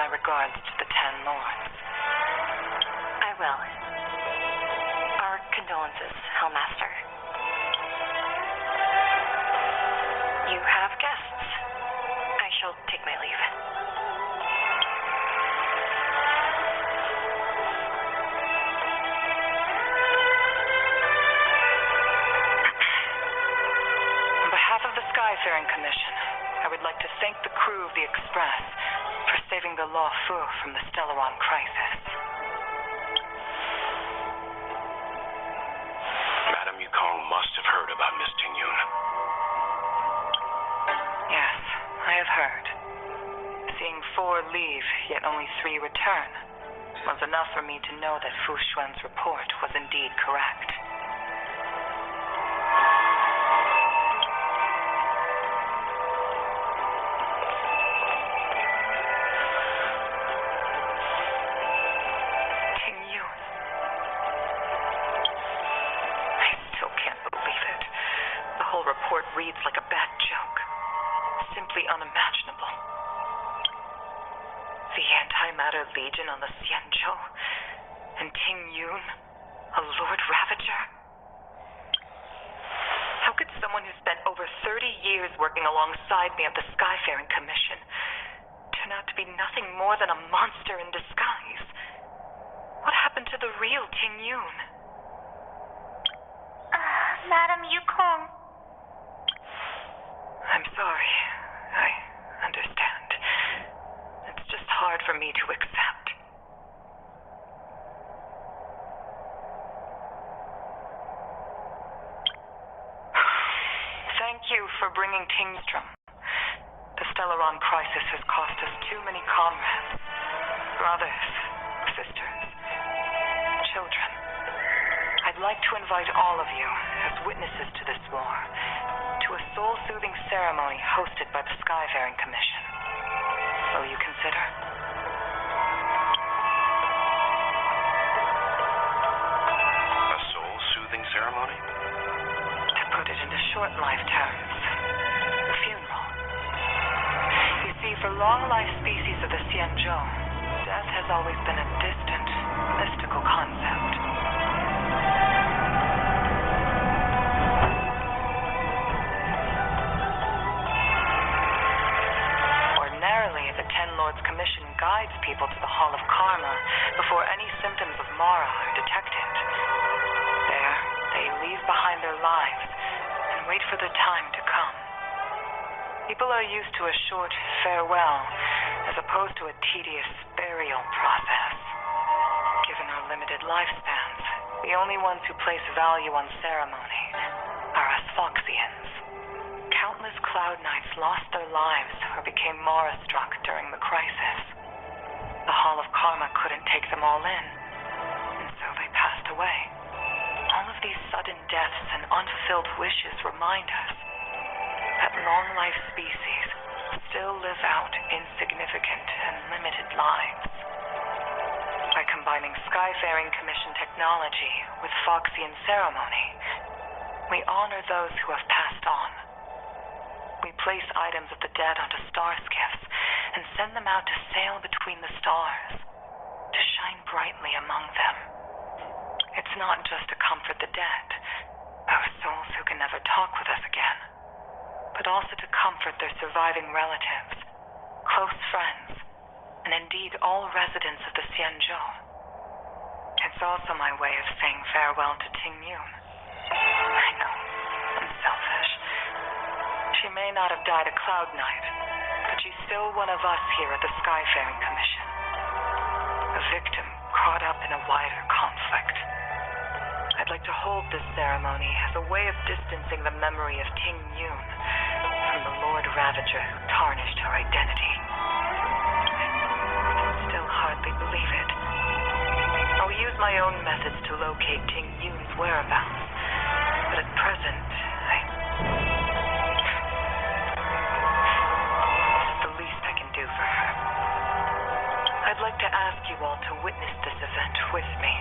my regards to the 10 Lords. I will. Our condolences, Hellmaster. You have guests. I shall take my leave. On behalf of the Skyfaring Commission, I would like to thank the crew of the Express for saving the La Fu from the Stellaron crisis. Madam Yukong must have heard about Miss Ting-Yun. Yes, I have heard. Seeing 4 leave, yet only 3 return, was enough for me to know that Fu Xuan's report was indeed correct. Ting-Yun. I still can't believe it. The whole report reads like a bad joke. Simply unimaginable. The Antimatter Legion on the Xianzhou, and Ting-Yun, a Lord Ravager? How could someone who spent over 30 years working alongside me at the Skyfaring Commission turn out to be nothing more than a monster in disguise? What happened to the real Ting-Yun? Madam Yukong. I'm sorry. I understand. It's just hard for me to accept. Thank you for bringing Tingstrom. The Stellaron crisis has cost us too many comrades, brothers, sisters, children. I'd like to invite all of you, as witnesses to this war, to a soul-soothing ceremony hosted by the Skyfaring Commission. Will you consider? A soul-soothing ceremony? To put it into short life terms, a funeral. You see, for long-life species of the Xianzhou, death has always been a distant, mystical concept. Ordinarily, the 10 Lords Commission guides people to the Hall of Karma before any symptoms of Mara are detected. There, they leave behind their lives and wait for their time to come. People are used to a short farewell as opposed to a tedious burial process. Given our limited lifespans, the only ones who place value on ceremony are us Foxians. Countless Cloud Knights lost their lives or became Mara-struck during the crisis. The Hall of Karma couldn't take them all in, and so they passed away. All of these sudden deaths and unfulfilled wishes remind us that long-life species still live out insignificant and limited lives. By combining Skyfaring Commission technology with Foxian ceremony, we honor those who have passed on. We place items of the dead onto star skiffs and send them out to sail between the stars, to shine brightly among them. It's not just to comfort the dead, our souls who can never talk with us again, but also to comfort their surviving relatives, close friends, and indeed all residents of the Xianzhou. It's also my way of saying farewell to Ting-Yun. I know, I'm selfish. She may not have died a Cloud Knight, but she's still one of us here at the Skyfaring Commission. A victim caught up in a wider conflict. I'd like to hold this ceremony as a way of distancing the memory of Ting-Yun from the Lord Ravager who tarnished her identity. I still hardly believe it. I'll use my own methods to locate Ting-Yun's whereabouts, but at present, it's the least I can do for her. I'd like to ask you all to witness this event with me.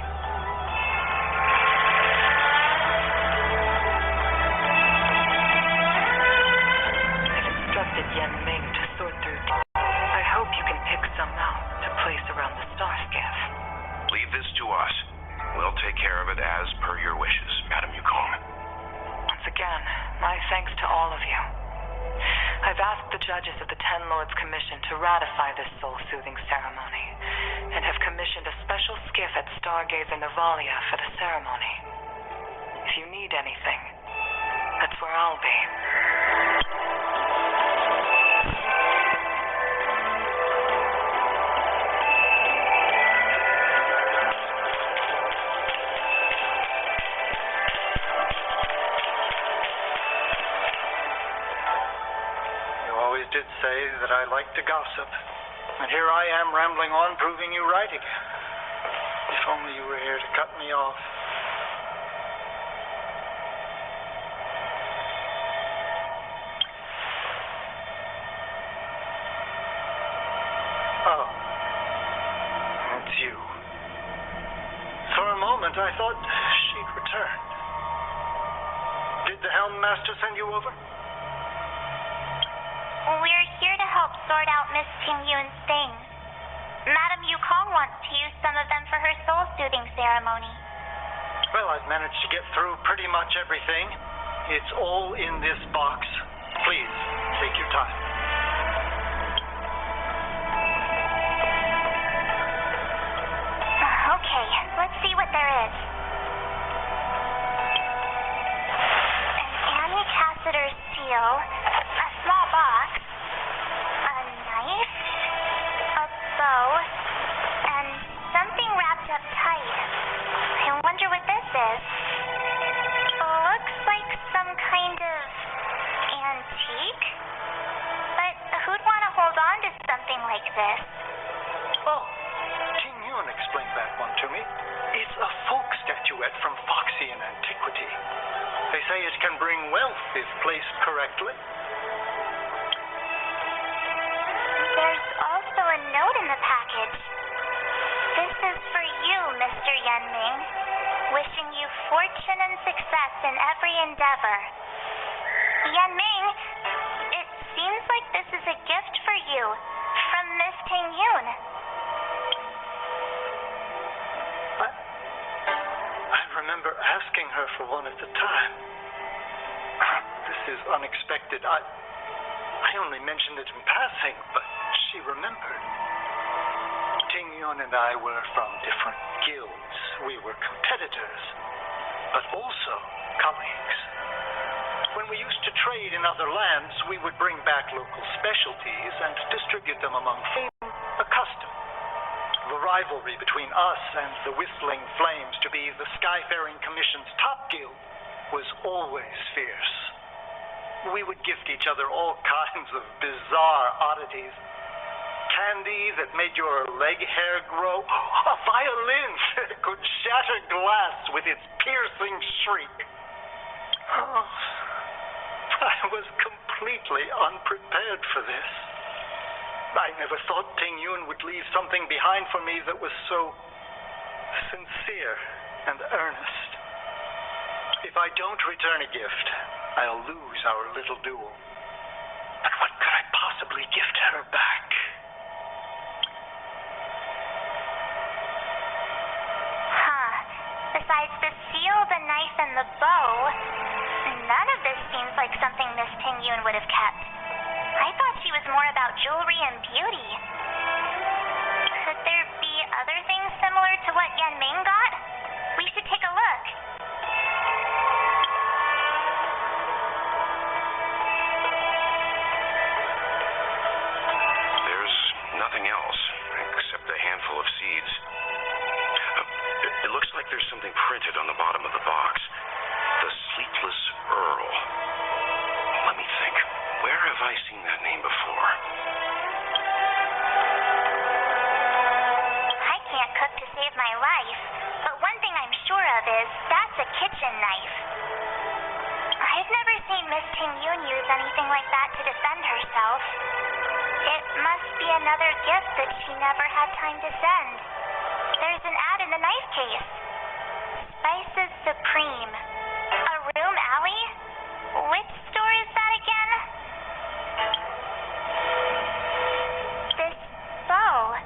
I've instructed Yan Ming to sort through. I hope you can pick some out. care of it as per your wishes, Madam Yukong. Once again, my thanks to all of you. I've asked the judges of the Ten Lords Commission to ratify this soul-soothing ceremony, and have commissioned a special skiff at Stargazer Navalia for the ceremony. If you need anything, that's where I'll be. Did say that I like to gossip, and here I am rambling on, proving you right again. If only you were here to cut me off. Oh, it's you. For a moment I thought she'd returned. Did the Helm Master send you over? We're here to help sort out Miss Tingyun's things. Madam Yukong wants to use some of them for her soul-soothing ceremony. Well, I've managed to get through pretty much everything. It's all in this box. Please, take your time. Okay, let's see what there is. An anticatheter seal, a small box, a knife, a bow, and something wrapped up tight. I wonder what this is. Looks like some kind of antique? But who'd want to hold on to something like this? Oh, Ting Yun explained that one to me. It's a folk statuette from Foxian antiquity. They say it can bring wealth if placed correctly. There's also a note in the package. This is for you, Mr. Yanming. Wishing you fortune and success in every endeavor. Yanming, it seems like this is a gift for you from Miss Tingyun. I remember asking her for one at the time. This is unexpected. I only mentioned it in passing, but she remembered. Ting Yun and I were from different guilds. We were competitors, but also colleagues. When we used to trade in other lands, we would bring back local specialties and distribute them among a custom. The rivalry between us and the Whistling Flames, to be the Skyfaring Commission's top guild, was always fierce. We would gift each other all kinds of bizarre oddities. Candy that made your leg hair grow. A violin that could shatter glass with its piercing shriek. Oh, I was completely unprepared for this. I never thought Ting Yun would leave something behind for me that was so sincere and earnest. If I don't return a gift, I'll lose our little duel. But what could I possibly gift her back? Besides the seal, the knife, and the bow, none of this seems like something Miss Tingyun would have kept. I thought she was more about jewelry and beauty. Could there be other things similar to what Yanming got? We should take a look. There's nothing else except a handful of seeds. It looks like there's something printed on the bottom of the box. The Sleepless Earl. Let me think. Where have I seen that name before? I can't cook to save my life, but one thing I'm sure of is that's a kitchen knife. I've never seen Miss Tingyun use anything like that to defend herself. It must be another gift that she never had time to send. There's an ad in the knife case. Spices Supreme. A room alley? Which store is that again? This bow.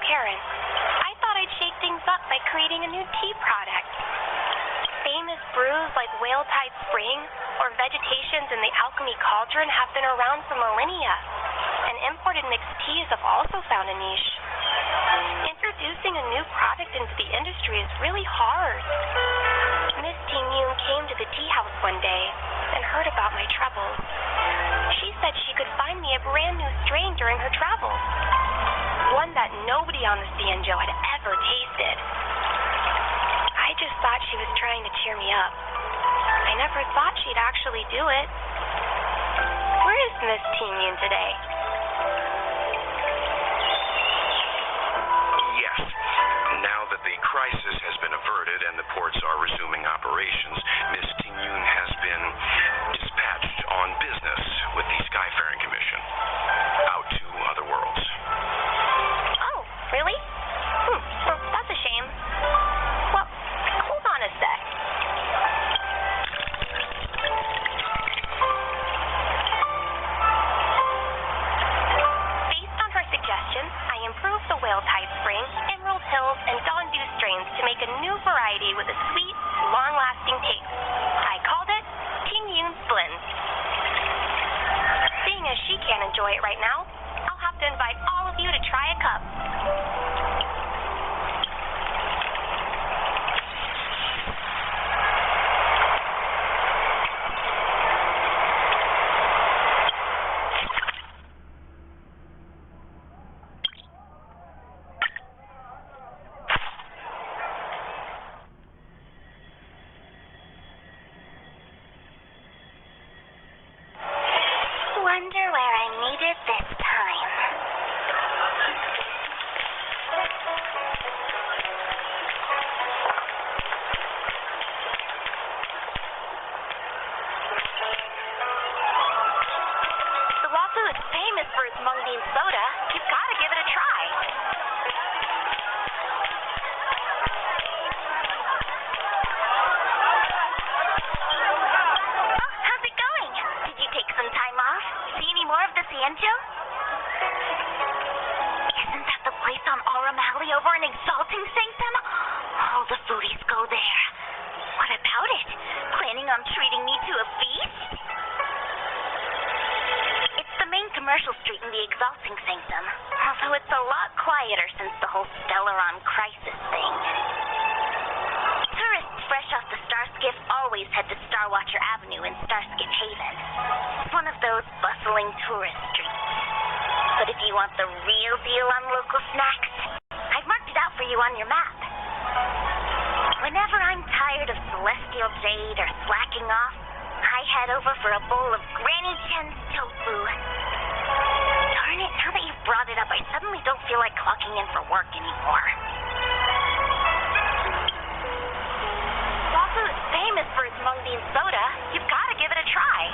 Karen. I thought I'd shake things up by creating a new tea product. Famous brews like Whale Tide Spring or Vegetations in the Alchemy Cauldron have been around for millennia, and imported mixed teas have also found a niche. Introducing a new product into the industry is really hard. Miss Ting Yoon came to the tea house one day and heard about my troubles. She said she could find me a brand new strain during her travels, one that nobody on the Cienjo had ever tasted. I just thought she was trying to cheer me up. I never thought she'd actually do it. Where is Miss Ting Yoon today? Yes. Now that the crisis has been averted and the ports are resuming operations, Miss Ting Yoon has been dispatched on business with the Skyfaring Commission out to other worlds. Oh, really? Well, that's a shame. Well, hold on a sec. Based on her suggestion, I improved the Whale Tide Spring, Emerald Hills, and Dawn Dew strains to make a new variety with a sweet, long-lasting taste. I called it Ting Yoon's Blend. Seeing as she can't enjoy it right now, I'll have to invite all of you to try a cup. Wonder where I need it this time. The Wafu is famous for its mung bean soda. You've got to give it a try. Oh, how's it going? Did you take some time off? See any more of the Cienjo? Isn't that the place on Aurum Alley over in Exalting Sanctum? All the foodies go there. What about it? Planning on treating me to a feast? It's the main commercial street in the Exalting Sanctum, although it's a lot quieter since the whole Stellaron crisis thing. Tourists fresh off the Starskiff always head to Starwatcher Avenue in Starskiff Haven. It's one of those bustling tourist streets. But if you want the real deal on local snacks, I've marked it out for you on your map. Whenever I'm tired of Celestial Jade or slacking off, I head over for a bowl of Granny Chen's tofu. Darn it, now that you've brought it up, I suddenly don't feel like clocking in for work anymore. Wafu is famous for its mung bean soda. You've got to give it a try.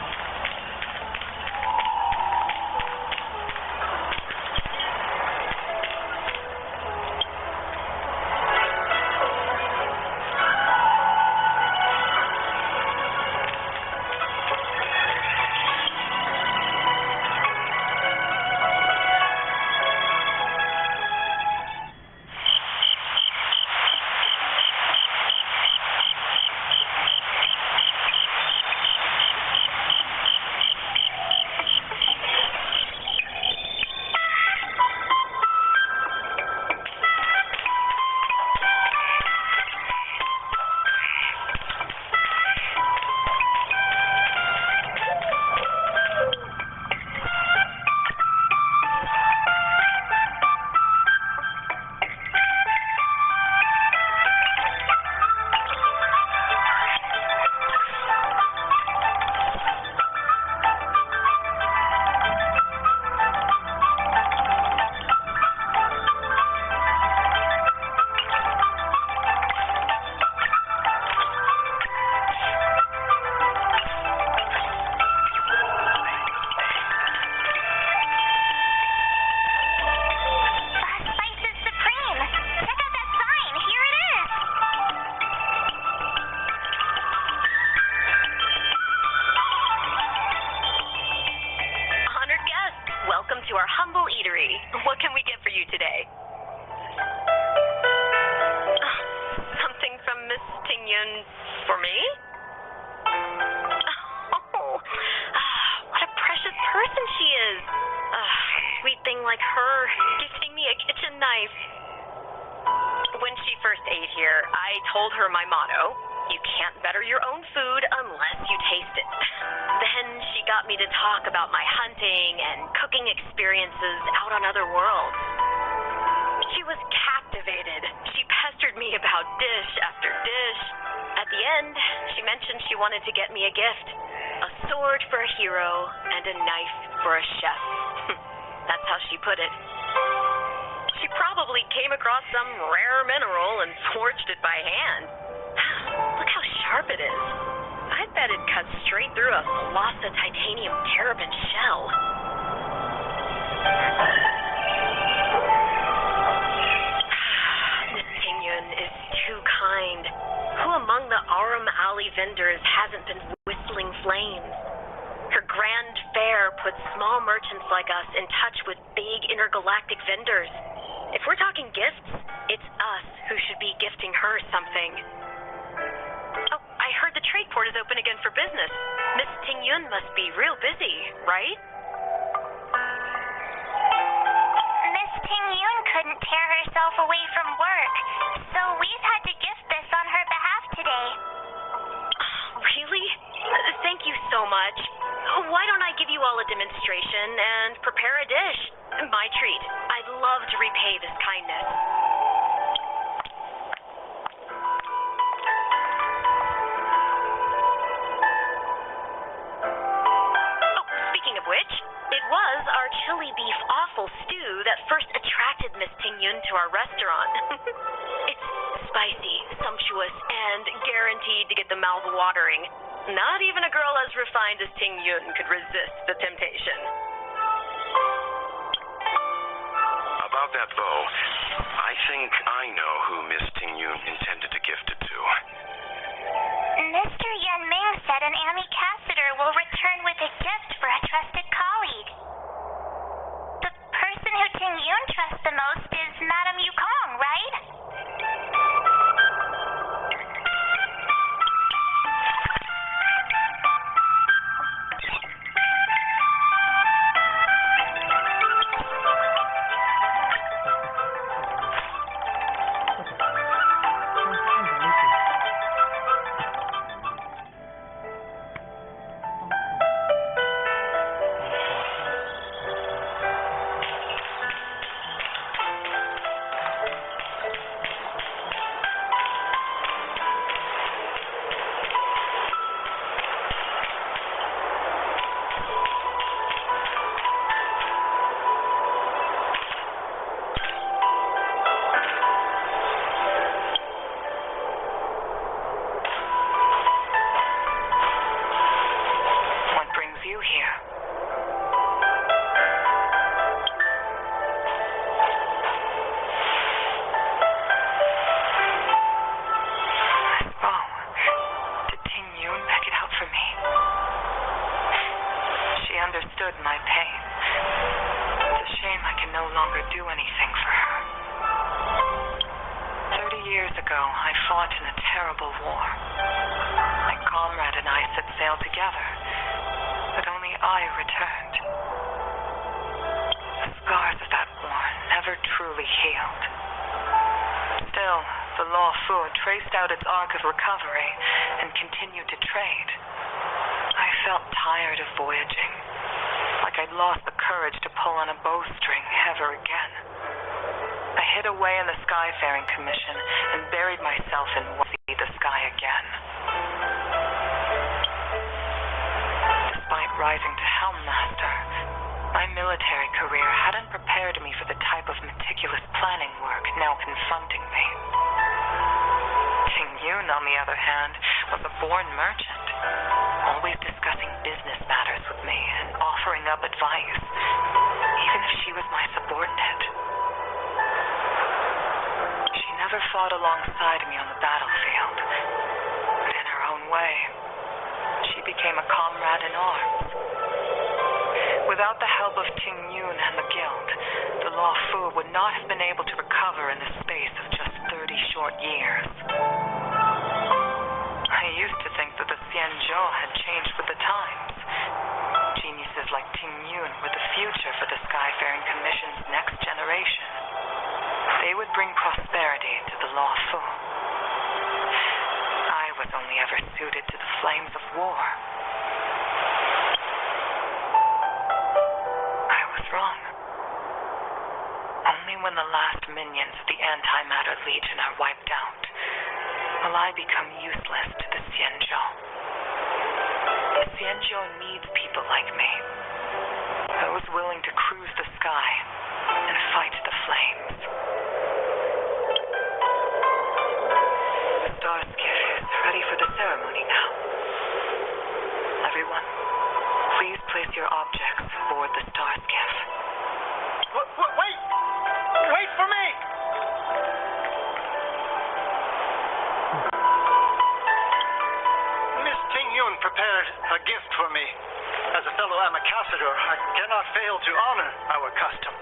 knife. When she first ate here, I told her my motto: you can't better your own food unless you taste it. Then she got me to talk about my hunting and cooking experiences out on other worlds. She was captivated. She pestered me about dish after dish. At the end, she mentioned she wanted to get me a gift: a sword for a hero and a knife for a chef. That's how she put it. She probably came across some rare mineral and forged it by hand. Look how sharp it is. I bet it cuts straight through a Thalassa titanium terrapin shell. Miss Tingyun is too kind. Who among the Arum Alley vendors hasn't been whistling flames? Her grand fair puts small merchants like us in touch with big intergalactic vendors. If we're talking gifts, it's us who should be gifting her something. Oh, I heard the trade port is open again for business. Miss Tingyun must be real busy, right? Miss Tingyun couldn't tear herself away from work, so we've had to gift this on her behalf today. Really? Thank you so much. Why don't I give you all a demonstration and prepare a dish? My treat. I'd love to repay this kindness. Oh, speaking of which, it was our chili beef offal stew that first attracted Miss Tingyun to our restaurant. It's spicy, sumptuous, and guaranteed to get the mouth watering. Not even a girl as refined as Tingyun could resist the temptation. About that, though, I think I know who Miss Tingyun intended to gift it to. Mr. Yan Ming said an ambassador will return with a gift for a trusted colleague. The person who Tingyun trusts the most is Madame Yukong, right? My pain. It's a shame I can no longer do anything for her. 30 years ago, I fought in a terrible war. My comrade and I set sail together, but only I returned. The scars of that war never truly healed. Still, the Law Fu traced out its arc of recovery and continued to trade. I felt tired of voyaging. Like I'd lost the courage to pull on a bowstring ever again. I hid away in the Skyfaring Commission and buried myself in see the sky again. Despite rising to Helm Master, my military career hadn't prepared me for the type of meticulous planning work now confronting me. Tingyun, on the other hand, was a born merchant, always discussing business matters with me and offering up advice, even if she was my subordinate. She never fought alongside me on the battlefield, but in her own way, she became a comrade in arms. Without the help of Tingyun and the Guild, the Law Fu would not have been able to recover in the space of just 30 short years. I used to think that the Xianzhou had changed with the times. Geniuses like Tingyun were the future for the Skyfaring Commission's next generation. they would bring prosperity to the lawful. I was only ever suited to the flames of war. I was wrong. Only when the last minions of the Antimatter Legion are wiped out will I become useless to the Xianzhou. The Xianzhou needs people like me, those willing to cruise the sky and fight the flames. The star skiff is ready for the ceremony now. Everyone, please place your objects aboard the star skiff. Wait! Wait for me! Miss Ting Yun prepared a gift for me. As a fellow ambassador, I cannot fail to honor our custom.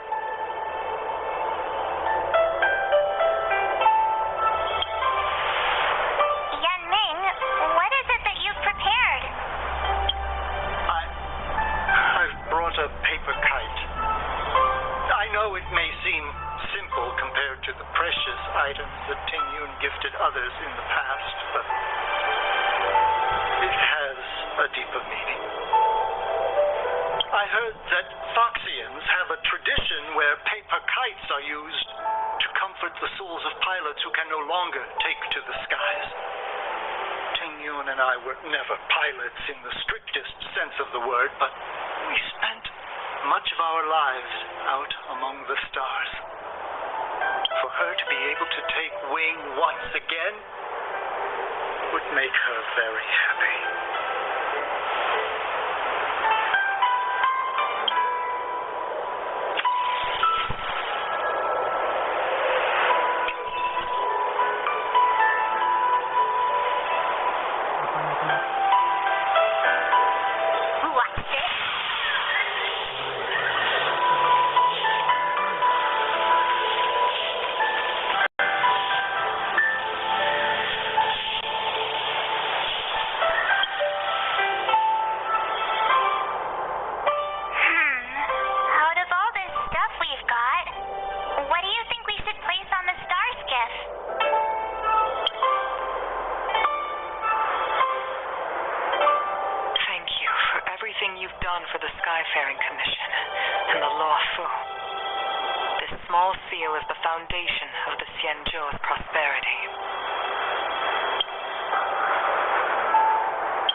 Yan Ming, what is it that you've prepared? I've brought a paper kite. I know it may seem simple compared to the precious items that Ting Yun gifted others in the past, but it has a deeper meaning. I heard that Foxians have a tradition where paper kites are used to comfort the souls of pilots who can no longer take to the skies. Ting Yun and I were never pilots in the strictest sense of the word, but we spent much of our lives out among the stars. For her to be able to take wing once again would make her very happy. You've done for the Skyfaring Commission and the Lawful. This small seal is the foundation of the Xianzhou's prosperity.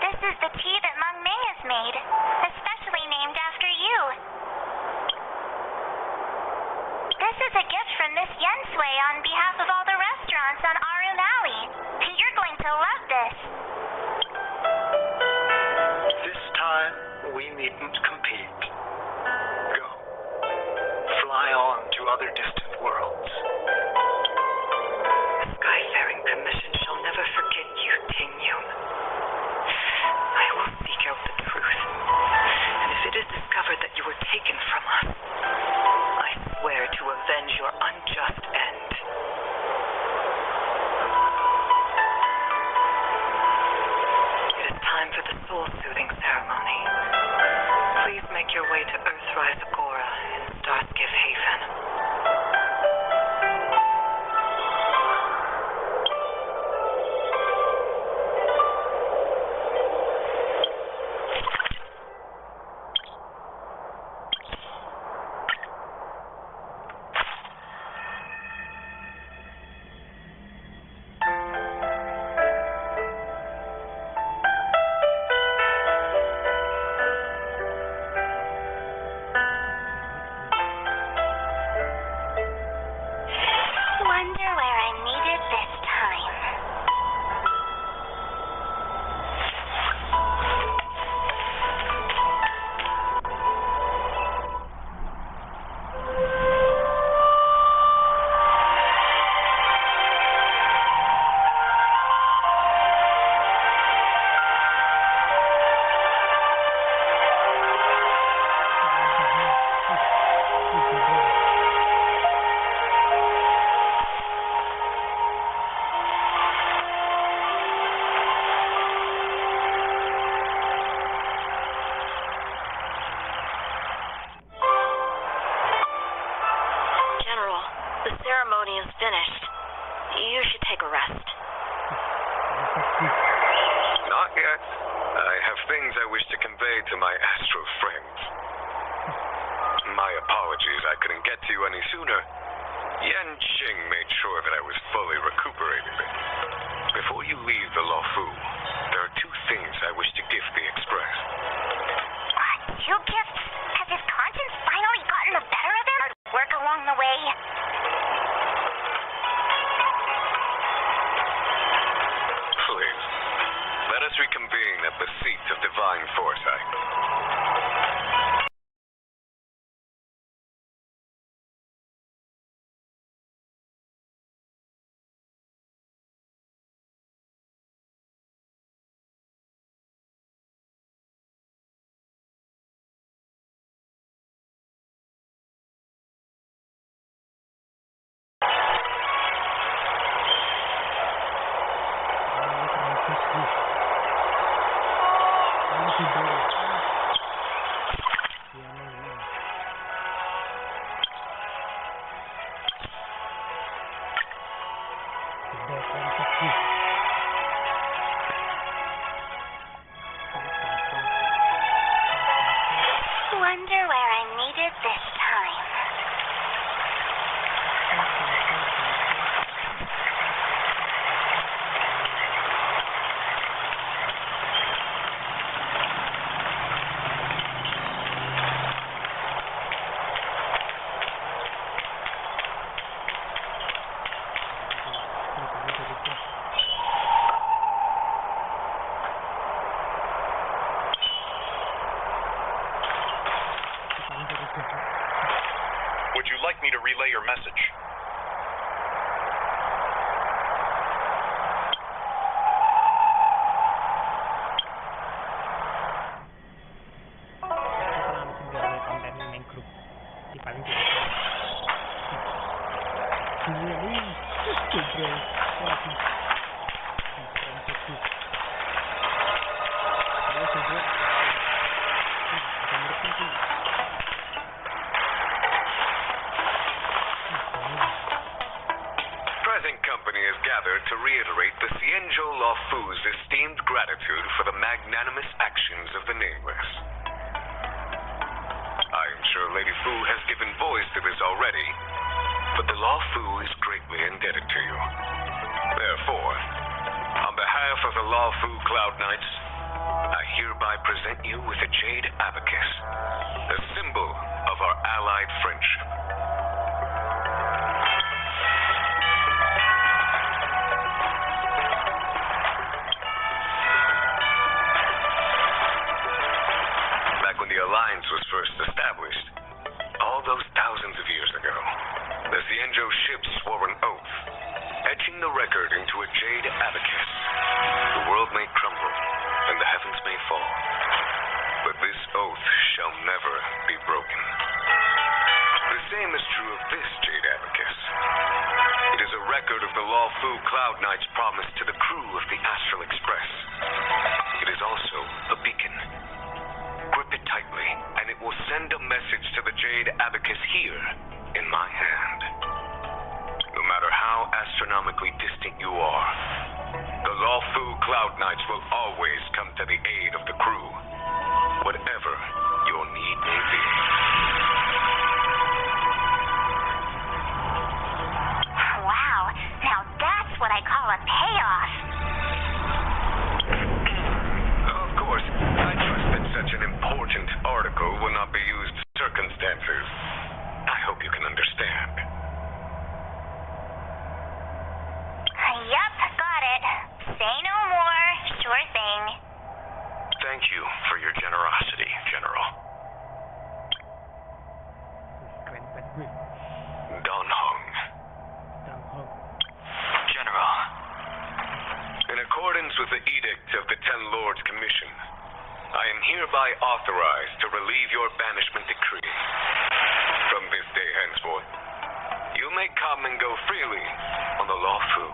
This is the tea that Meng Ming has made, especially named after you. This is a gift from Miss Yen Sui on behalf of all the restaurants on Arun Alley. You're going to love this. This time, we needn't compete. Go. Fly on to other distant worlds. The Skyfaring Commission shall never forget you, Ting Yun. I will seek out the truth. And if it is discovered that you were taken from us, I swear to avenge your unjust end. ceremony is finished. You should take a rest. Not yet. I have things I wish to convey to my astral friends. My apologies I couldn't get to you any sooner. Yan Qing made sure that I was fully recuperated. Before you leave the Luofu, there are two things I wish to gift the Express. Two gifts? Has his conscience finally gotten the better of him? Hard work along the way. Please, let us reconvene at the seat of divine foresight. Wonder where I'm needed this time. Would you like me to relay your message? Present company is gathered to reiterate the Xianzhou Luofu's esteemed gratitude for the magnanimous actions of the Nameless. I am sure Lady Fu has given voice to this already, but the Luofu is greatly indebted to you. Therefore, on behalf of the Luofu Cloud Knights, I hereby present you with a jade abacus, a symbol of our allied friendship. Back when the alliance was first established, all those thousands of years ago, the Xianzhou ships swore an oath, etching the record into a jade abacus. The world may crumble, and the heavens may fall, but this oath shall never be broken. The same is true of this jade abacus. It is a record of the Luofu Cloud Knight's promise to the crew of the Astral Express. It is also a beacon. Grip it tightly, and it will send a message to the jade abacus here in my hand. No matter how astronomically distant you are, the Luofu Cloud Knights will always come to the aid of the crew, whatever your need may be. Wow, now that's what I call a payoff. Of course, I trust that such an important article will not be used in circumstances. I hope you can understand. Yup, got it. Say no more. Sure thing. Thank you for your generosity, General. Don Hong. General, in accordance with the edict of the Ten Lords Commission, I am hereby authorized to relieve your banishment decree. From this day henceforth, you may come and go freely on the Luofu.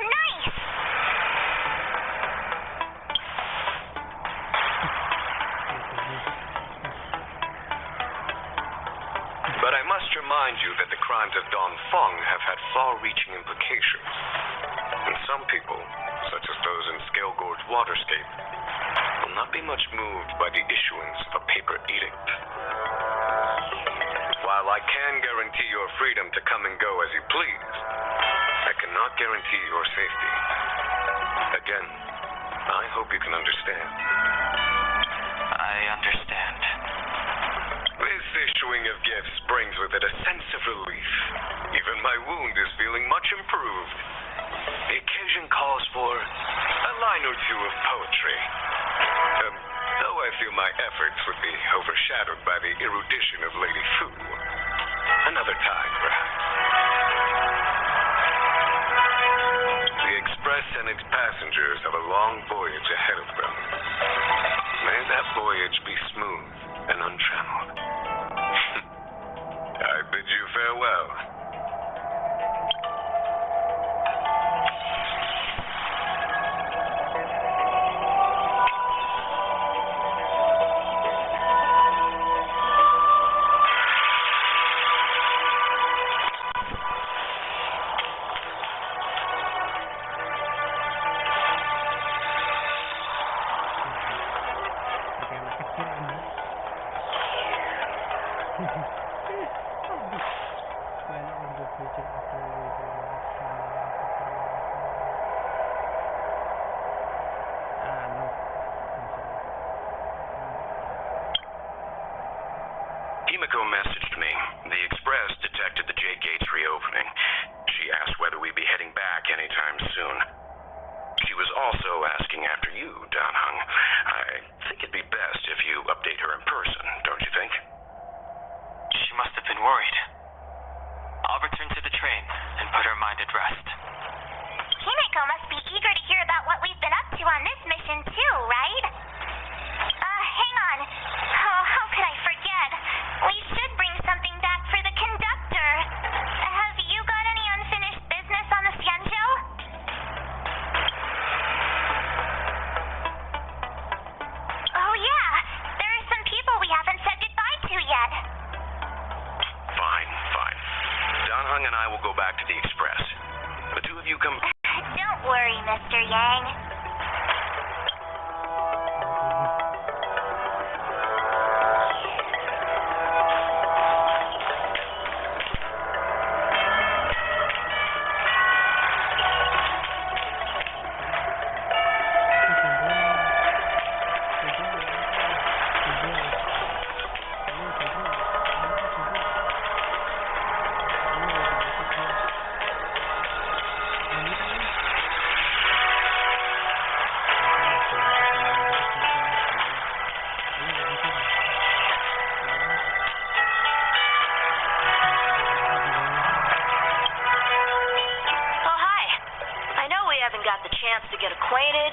Nice! But I must remind you that the crimes of Dong Feng have had far-reaching implications. And some people, such as those in Scale Gorge Waterscape, will not be much moved by the issuance of a paper edict. While I can guarantee your freedom to come and go as you please, I cannot guarantee your safety. Again, I hope you can understand. I understand. This issuing of gifts brings with it a sense of relief. Even my wound is feeling much improved. The occasion calls for a line or two of poetry. Though I feel my efforts would be overshadowed by the erudition of Lady Fu. Another time, perhaps. The Express and its passengers have a long voyage ahead of them. May that voyage be smooth and untrammeled. I bid you farewell. Himiko messaged me. The Express detected the J gates reopening. She asked whether we'd be heading back anytime soon. She was also asking after you, Danhung. I think it'd be best if you update her in person, don't you think? She must have been worried. I'll return to the train and put her mind at rest. Himiko must be eager to hear about what we've been up to on this mission too, right? Hang on. Oh, how could I forget? We should bring something back for the conductor. Have you got any unfinished business on the Xianzhou? Oh yeah, there are some people we haven't said goodbye to yet. Fine. Danhung and I will go back to the Express. The two of you come... Don't worry, Mr. Yang.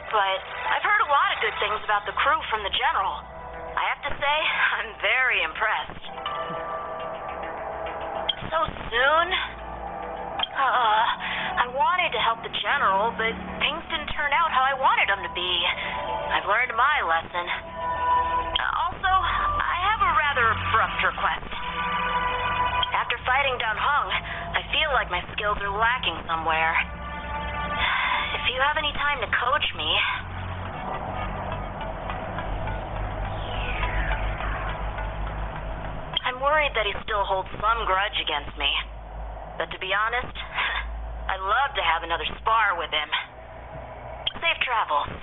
But I've heard a lot of good things about the crew from the General. I have to say, I'm very impressed. So soon? I wanted to help the General, but things didn't turn out how I wanted them to be. I've learned my lesson. Also, I have a rather abrupt request. After fighting Danhung, I feel like my skills are lacking somewhere. If you have any time to coach me... I'm worried that he still holds some grudge against me. But to be honest, I'd love to have another spar with him. Safe travels.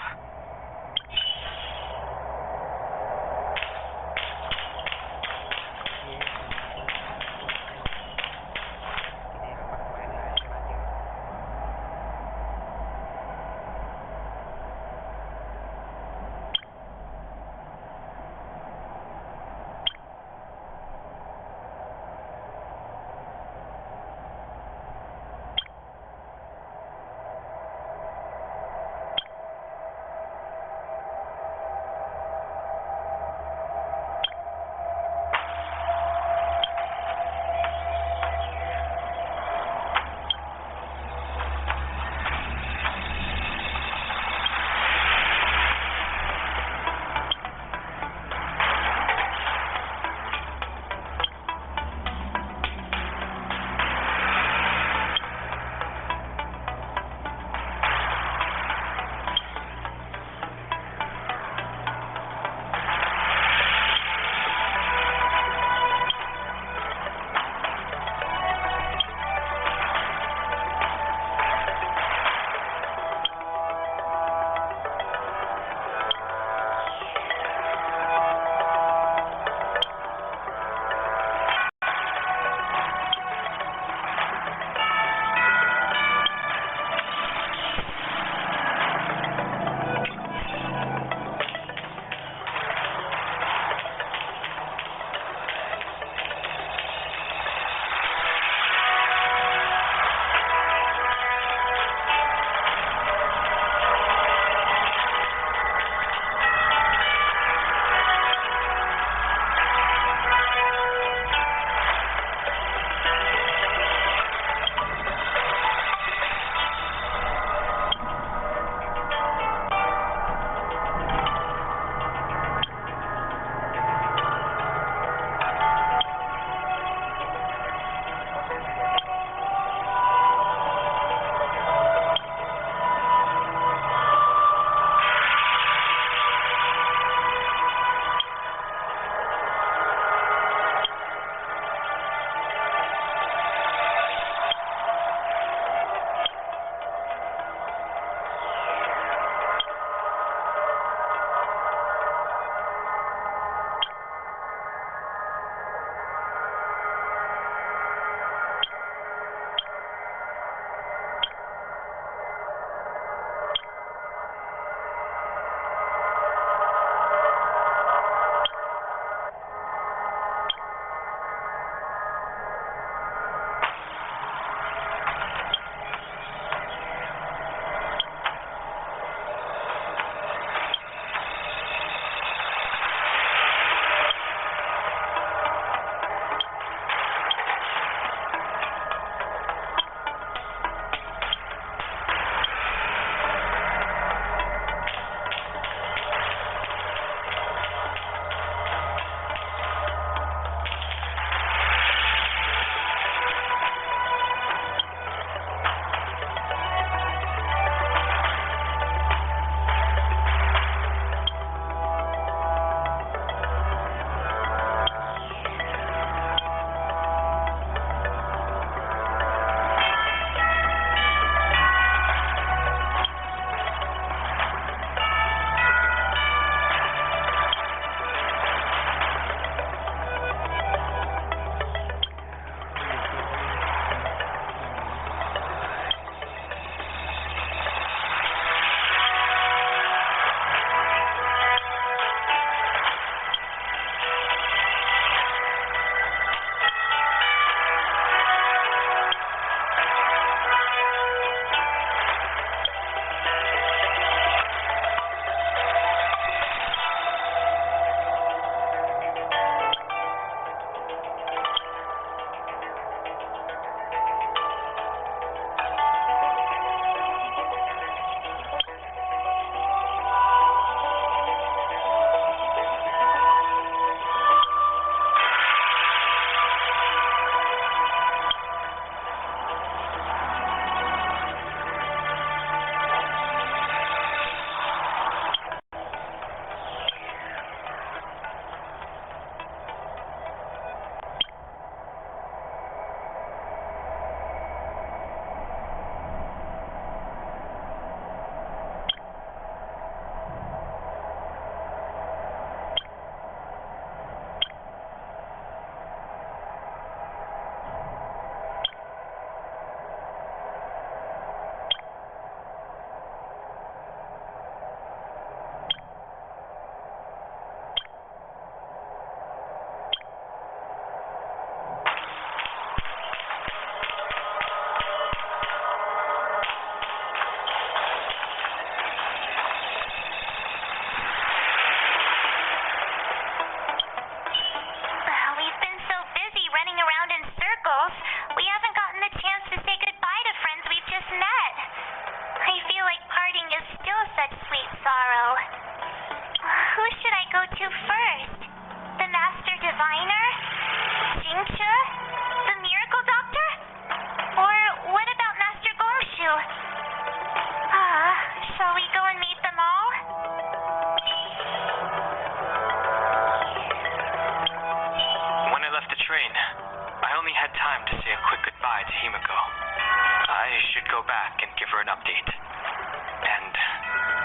give her an update and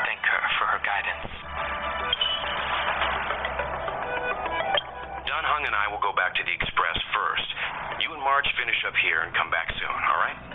thank her for her guidance. Don Hung and I will go back to the Express first. You and Marge finish up here and come back soon, all right?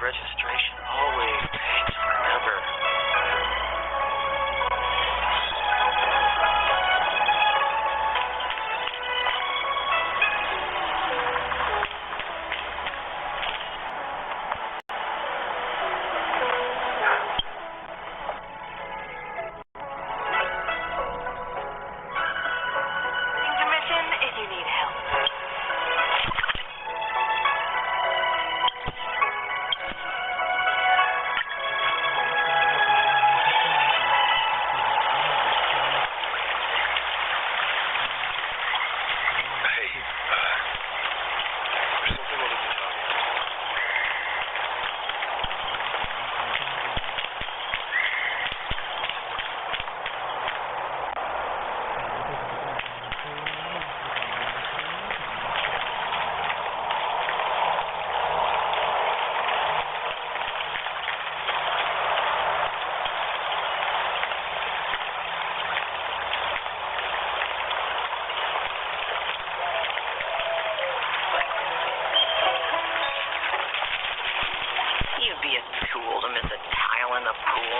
registration always takes forever. Intermission if you need help. Hey, there's something I need to tell you. You'd be a tool to miss a tile in the pool.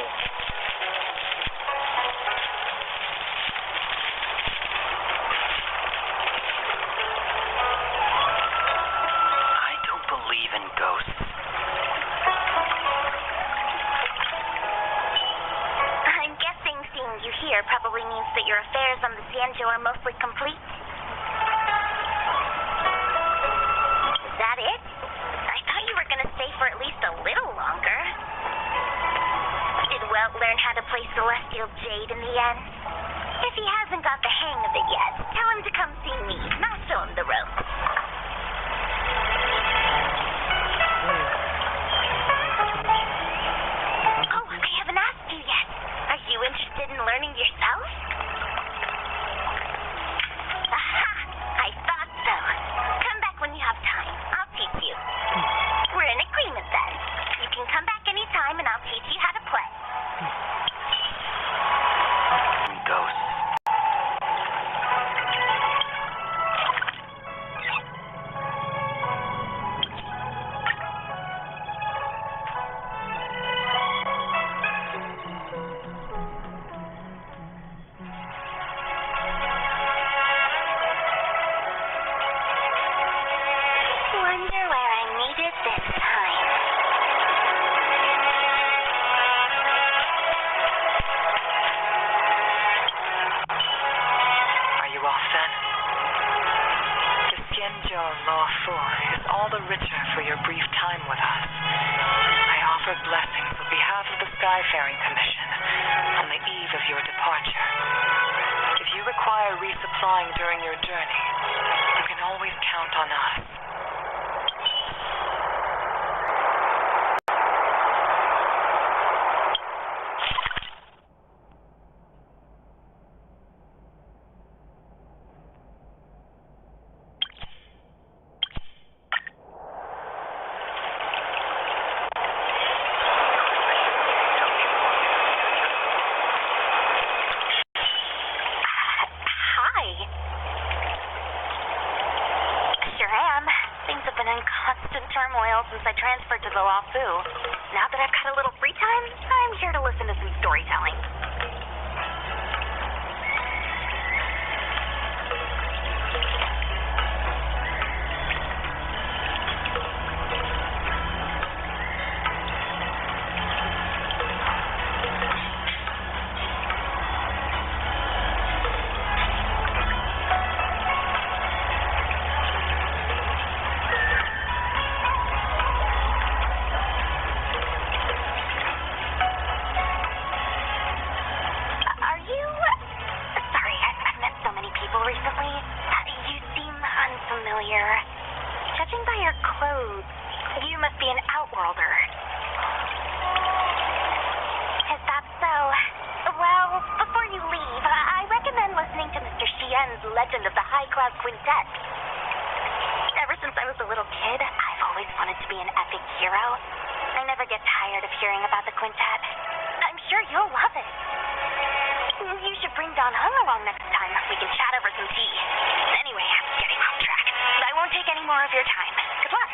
I don't believe in ghosts. I'm guessing seeing you here probably means that your affairs on the Cienjo are mostly complete. Is that it? I thought you were going to stay for at least a little longer. Did Welt learn how to play Celestial Jade in the end? If he hasn't got the hang of it yet, tell him to come see me, and I'll show him the ropes. Oh, I haven't asked you yet. Are you interested in learning yourself? Aha! I thought so. Come back when you have time. I'll teach you. We're in agreement then. You can come back anytime and I'll teach you how to play. Ghosts. Wonder where I need it this time. Are you all set? The Cienjo Law Fu is all the richer for your brief time with us. I offer blessings on behalf of the Skyfaring Commission on the eve of your departure. If you require resupplying during your journey, you can always count on us. Hi. Sure am. Things have been in constant turmoil since I transferred to the Law Fu. Now that I've got a little free time, I'm here to listen to some storytelling. Are you... Sorry, I've met so many people recently. You seem unfamiliar. Judging by your clothes, you must be an outworlder. Is that so? Well, before you leave, I recommend listening to Mr. Xian's Legend of the High Cloud Quintet. Ever since I was a little kid, I've always wanted to be an epic hero. I never get tired of hearing about the quintet. I'm sure you'll love it. You should bring Don Hung along next time. We can chat over some tea. Anyway, I'm getting off track. I won't take any more of your time. Good luck.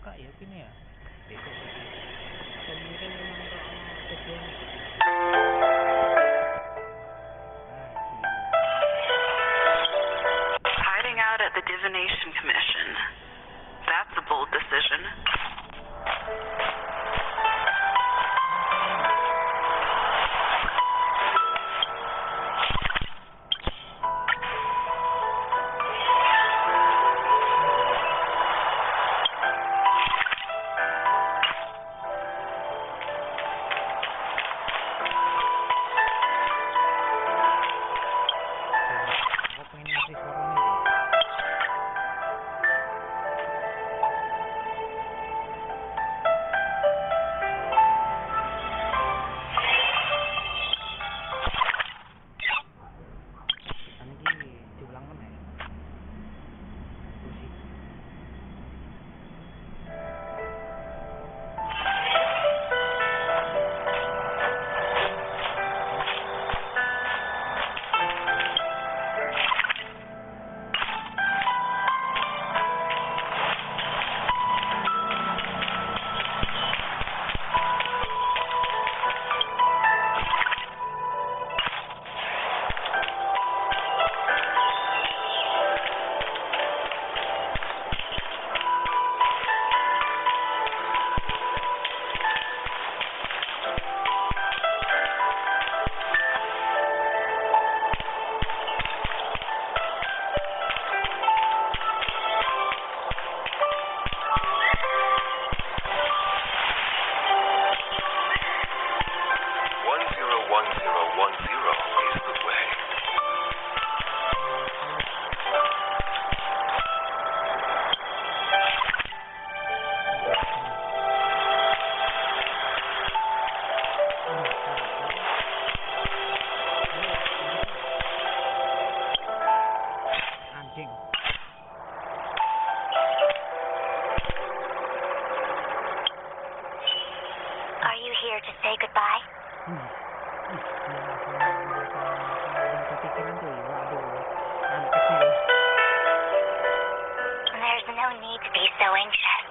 buka ya sini ya. Atau mungkin memang tujuannya. Hiding out at the Divination Commission. That's a bold decision. Are you here to say goodbye? There's no need to be so anxious.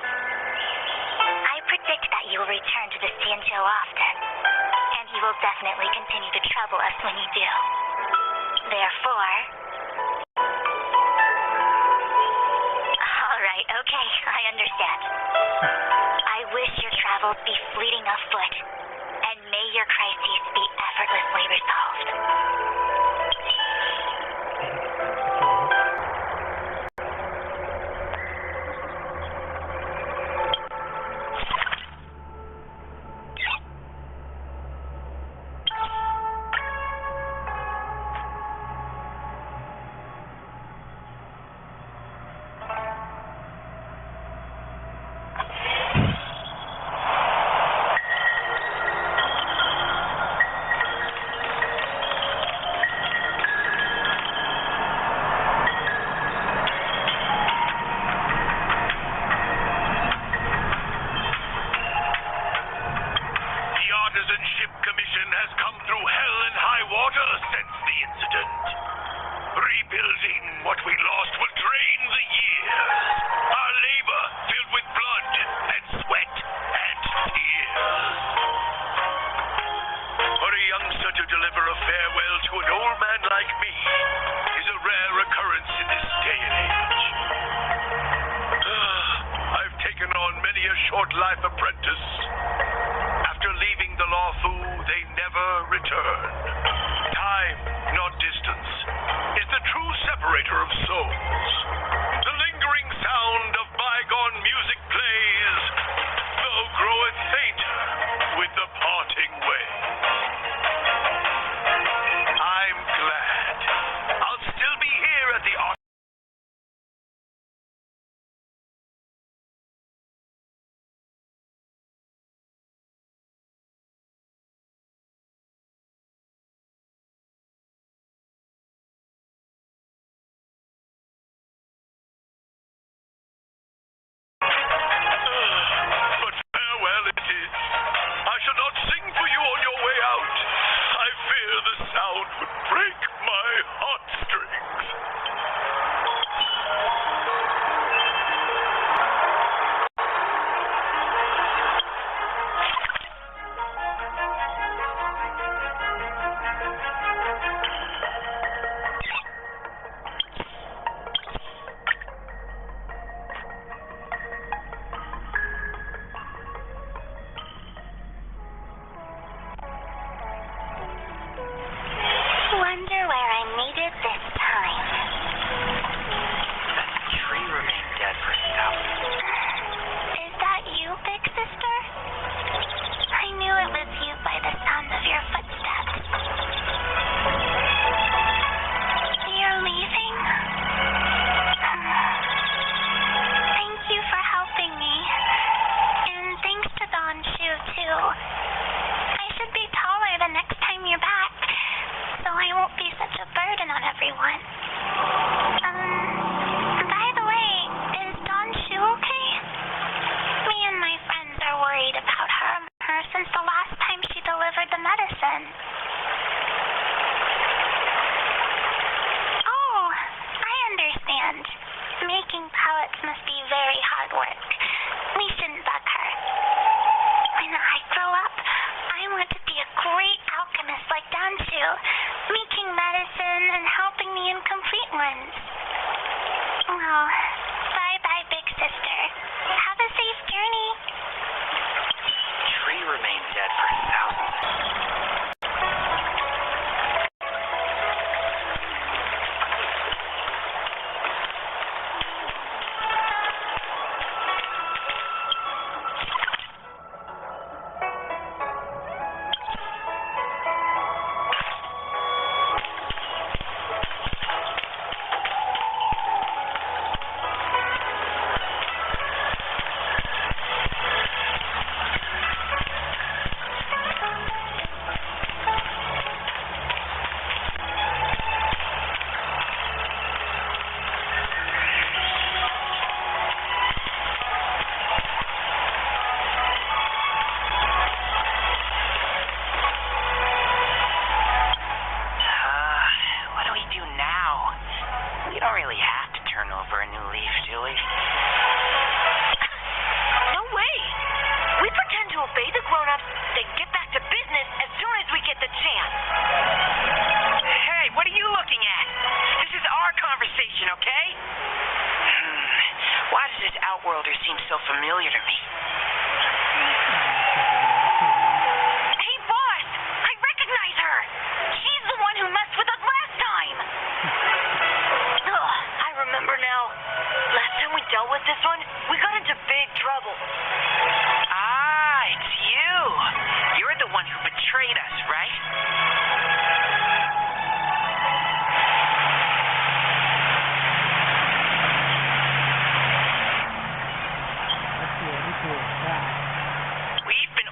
I predict that you will return to the Xianzhou often, and you will definitely continue to trouble us when you do. Therefore... Alright, okay, I understand. I wish your travels be fleeting of foot, and may your crises be effortlessly resolved.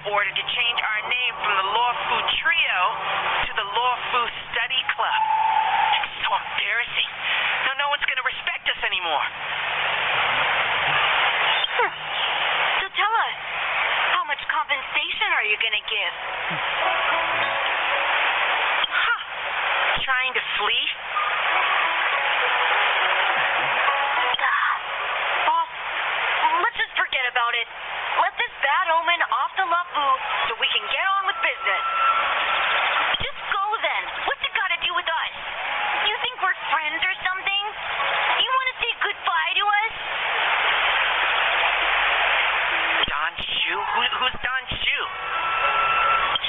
order to change our name from the Law Fu Trio to the Law Fu Study Club. It's so embarrassing. Now no one's going to respect us anymore. So tell us, how much compensation are you going to give? Trying to flee? Boss, let's just forget about it. Let this bad omen off the LaFu so we can get on with business. Just go then. What's it got to do with us? You think we're friends or something? You want to say goodbye to us? Don Shu? Who's Don Shu?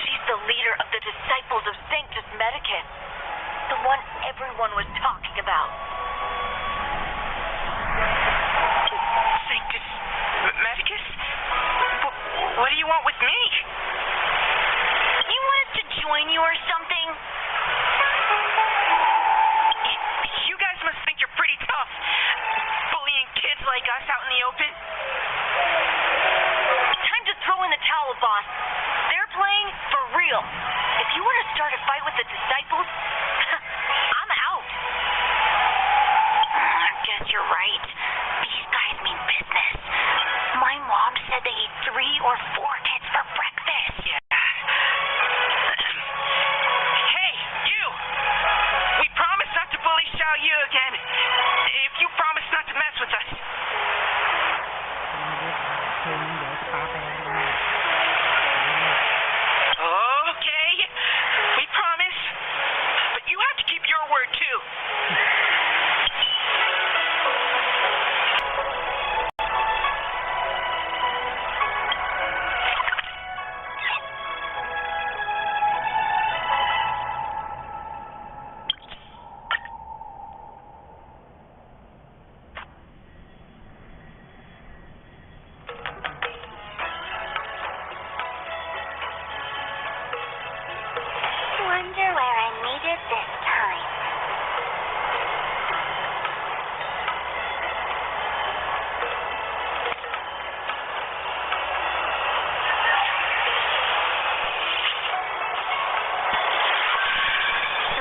She's the leader of the Disciples of Sanctus Medicus. The one everyone was talking about. Sanctus Medicus? What do you want with me? You want us to join you or something? You guys must think you're pretty tough, bullying kids like us out in the open. Time to throw in the towel, boss. They're playing for real. If you want to start a fight with the Disciples, I'm out. I guess you're right. These guys mean business. My mom said they eat 3 or 4 kids for breakfast. Yeah. Hey, you! We promise not to bully Xiao Yu again. If you promise not to mess with us. Okay, we promise. But you have to keep your word too. Wonder where I made it this time.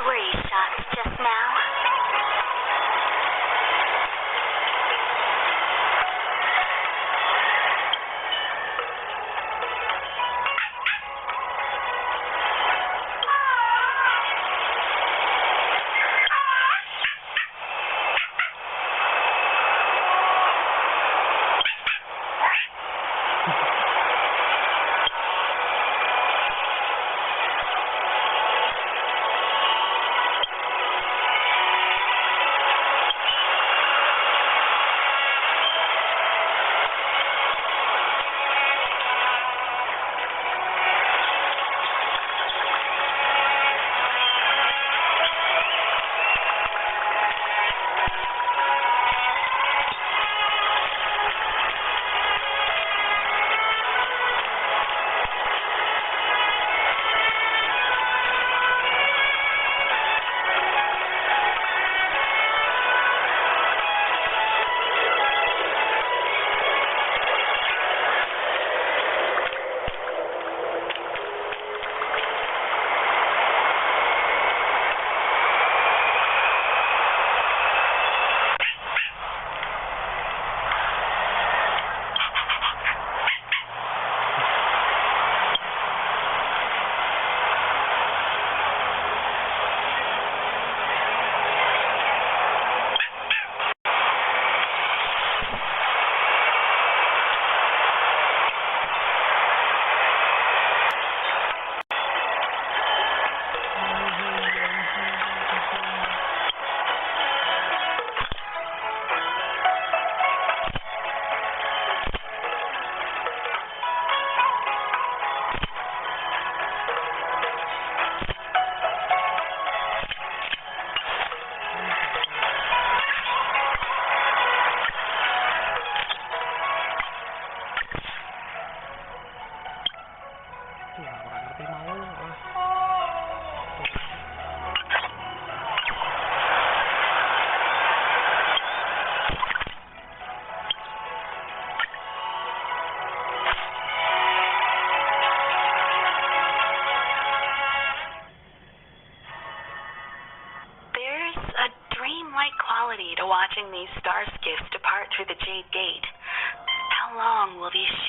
Were you shocked just now?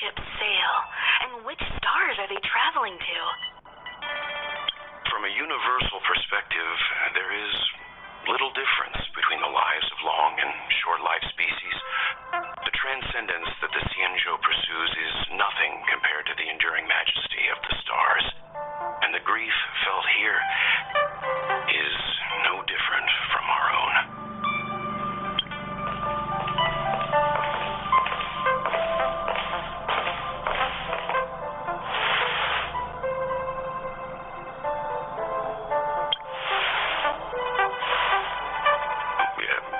ships sail? And which stars are they traveling to? From a universal perspective, there is little difference between the lives of long and short-lived species. The transcendence that the Xianzhou pursues is nothing compared to the enduring majesty of the stars. And the grief felt here is no different from our own.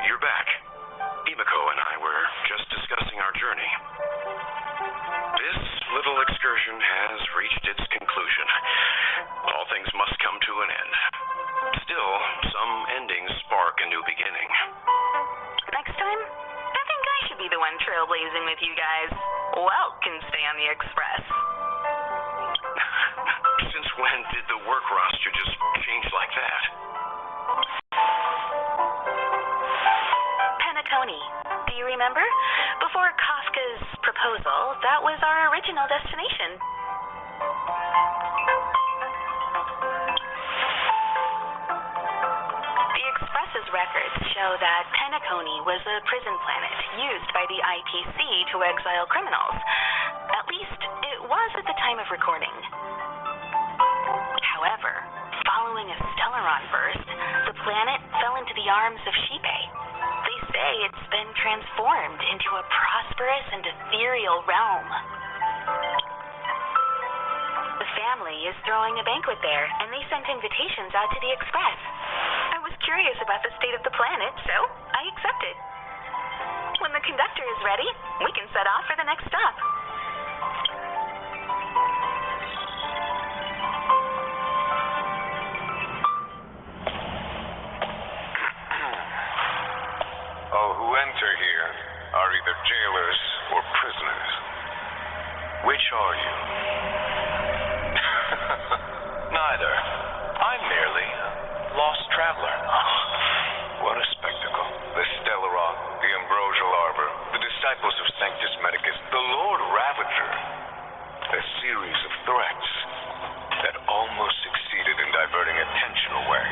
You're back. Imiko and I were just discussing our journey. This little excursion has reached its conclusion. All things must come to an end. Still, some endings spark a new beginning. Next time, I think I should be the one trailblazing with you guys. Welt can stay on the Express. Since when did the work roster just change like that? Penacony. Do you remember? Before Kafka's proposal, that was our original destination. The Express's records show that Penacony was a prison planet used by the ITC to exile criminals. At least, it was at the time of recording. However, following a Stellaron burst, the planet fell into the arms of Shipe. They say it's been transformed into a prosperous and ethereal realm. The family is throwing a banquet there, and they sent invitations out to the Express. I was curious about the state of the planet, so I accepted. When the conductor is ready, we can set off for the next stop. All who enter here are either jailers or prisoners. Which are you? Neither. I'm merely a lost traveler. What a spectacle. The Stellaron, the Ambrosial Arbor, the disciples of Sanctus Medicus, the Lord Ravager. A series of threats that almost succeeded in diverting attention away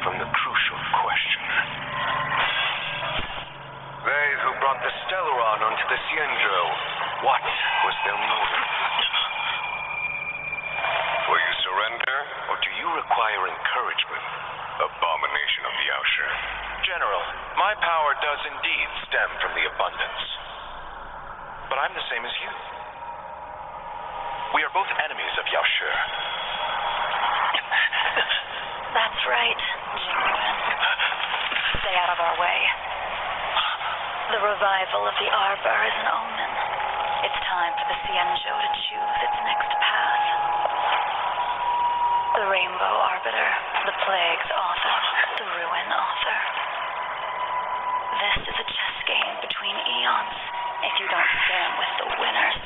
from the crucial question. They who brought the Stellaron onto the Xianzhou, what was their motive? Will you surrender, or do you require encouragement? Abomination of the Yaoshi. General, my power does indeed stem from the abundance. But I'm the same as you. We are both enemies of Yaoshi. That's right, Jinwen. Stay out of our way. The revival of the Arbor is an omen. It's time for the Xianzhou to choose its next path. The Rainbow Arbiter, the Plague's author, the Ruin author. This is a chess game between eons. If you don't stand with the winners,